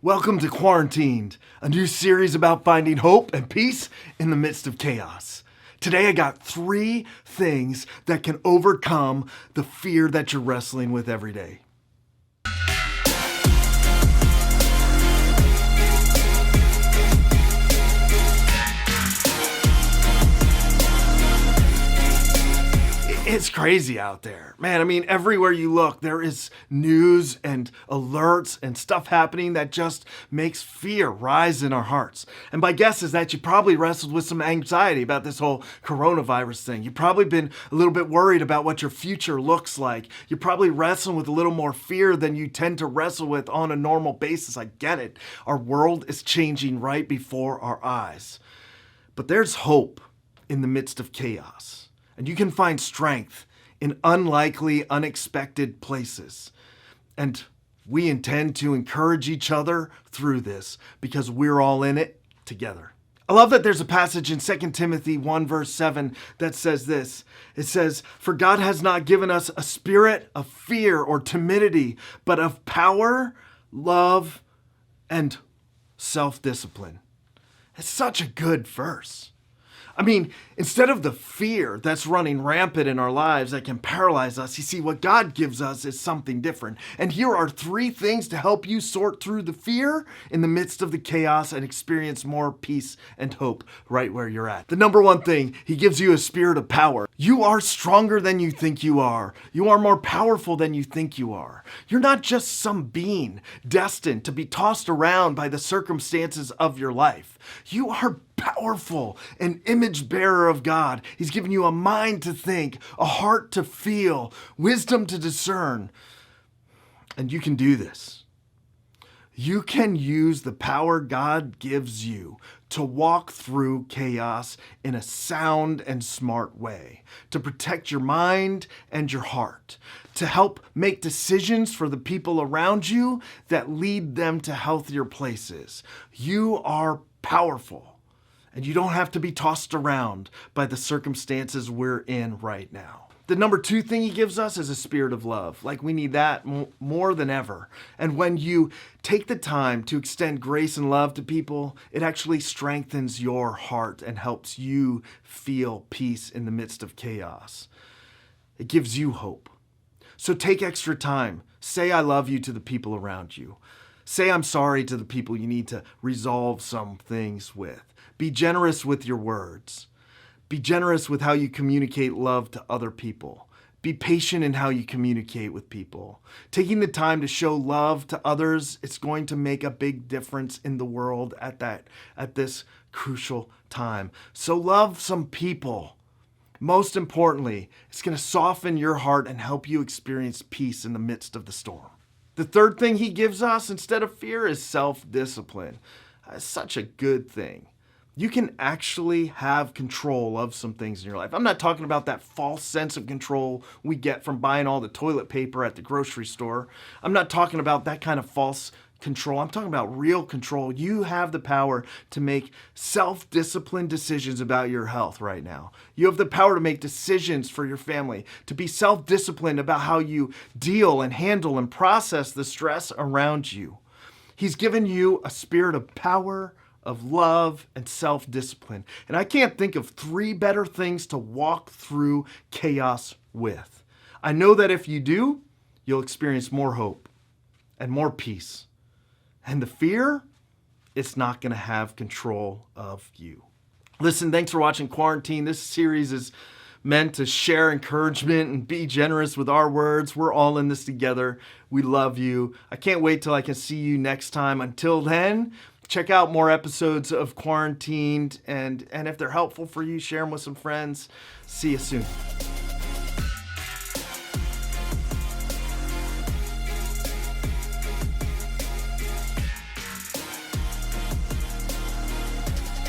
Welcome to Quarantined, a new series about finding hope and peace in the midst of chaos. Today I got 3 things that can overcome the fear that you're wrestling with every day. It's crazy out there. Man, I mean, everywhere you look, there is news and alerts and stuff happening that just makes fear rise in our hearts. And my guess is that you probably wrestled with some anxiety about this whole coronavirus thing. You've probably been a little bit worried about what your future looks like. You're probably wrestling with a little more fear than you tend to wrestle with on a normal basis. I get it. Our world is changing right before our eyes. But there's hope in the midst of chaos. And you can find strength in unlikely, unexpected places. And we intend to encourage each other through this because we're all in it together. I love that there's a passage in 2 Timothy 1 verse 7 that says this. It says, "For God has not given us a spirit of fear or timidity, but of power, love, and self-discipline." It's such a good verse. I mean, instead of the fear that's running rampant in our lives that can paralyze us, you see, what God gives us is something different. And here are 3 things to help you sort through the fear in the midst of the chaos and experience more peace and hope right where you're at. The number 1 thing, He gives you a spirit of power. You are stronger than you think you are. You are more powerful than you think you are. You're not just some being destined to be tossed around by the circumstances of your life. You are powerful, an image bearer of God. He's given you a mind to think, a heart to feel, wisdom to discern. And you can do this. You can use the power God gives you to walk through chaos in a sound and smart way, to protect your mind and your heart, to help make decisions for the people around you that lead them to healthier places. You are powerful. And you don't have to be tossed around by the circumstances we're in right now. The number 2 thing He gives us is a spirit of love. Like, we need that more than ever. And when you take the time to extend grace and love to people, it actually strengthens your heart and helps you feel peace in the midst of chaos. It gives you hope. So take extra time. Say I love you to the people around you. Say I'm sorry to the people you need to resolve some things with. Be generous with your words. Be generous with how you communicate love to other people. Be patient in how you communicate with people. Taking the time to show love to others, it's going to make a big difference in the world at this crucial time. So love some people. Most importantly, it's going to soften your heart and help you experience peace in the midst of the storm. The 3rd thing He gives us instead of fear is self-discipline. It's such a good thing. You can actually have control of some things in your life. I'm not talking about that false sense of control we get from buying all the toilet paper at the grocery store. I'm not talking about that kind of false control. I'm talking about real control. You have the power to make self-disciplined decisions about your health right now. You have the power to make decisions for your family, to be self-disciplined about how you deal and handle and process the stress around you. He's given you a spirit of power, of love, and self-discipline. And I can't think of 3 better things to walk through chaos with. I know that if you do, you'll experience more hope and more peace. And the fear, it's not going to have control of you. Listen, thanks for watching Quarantine. This series is meant to share encouragement and be generous with our words. We're all in this together. We love you. I can't wait till I can see you next time. Until then, check out more episodes of Quarantined, and if they're helpful for you, share them with some friends. See you soon.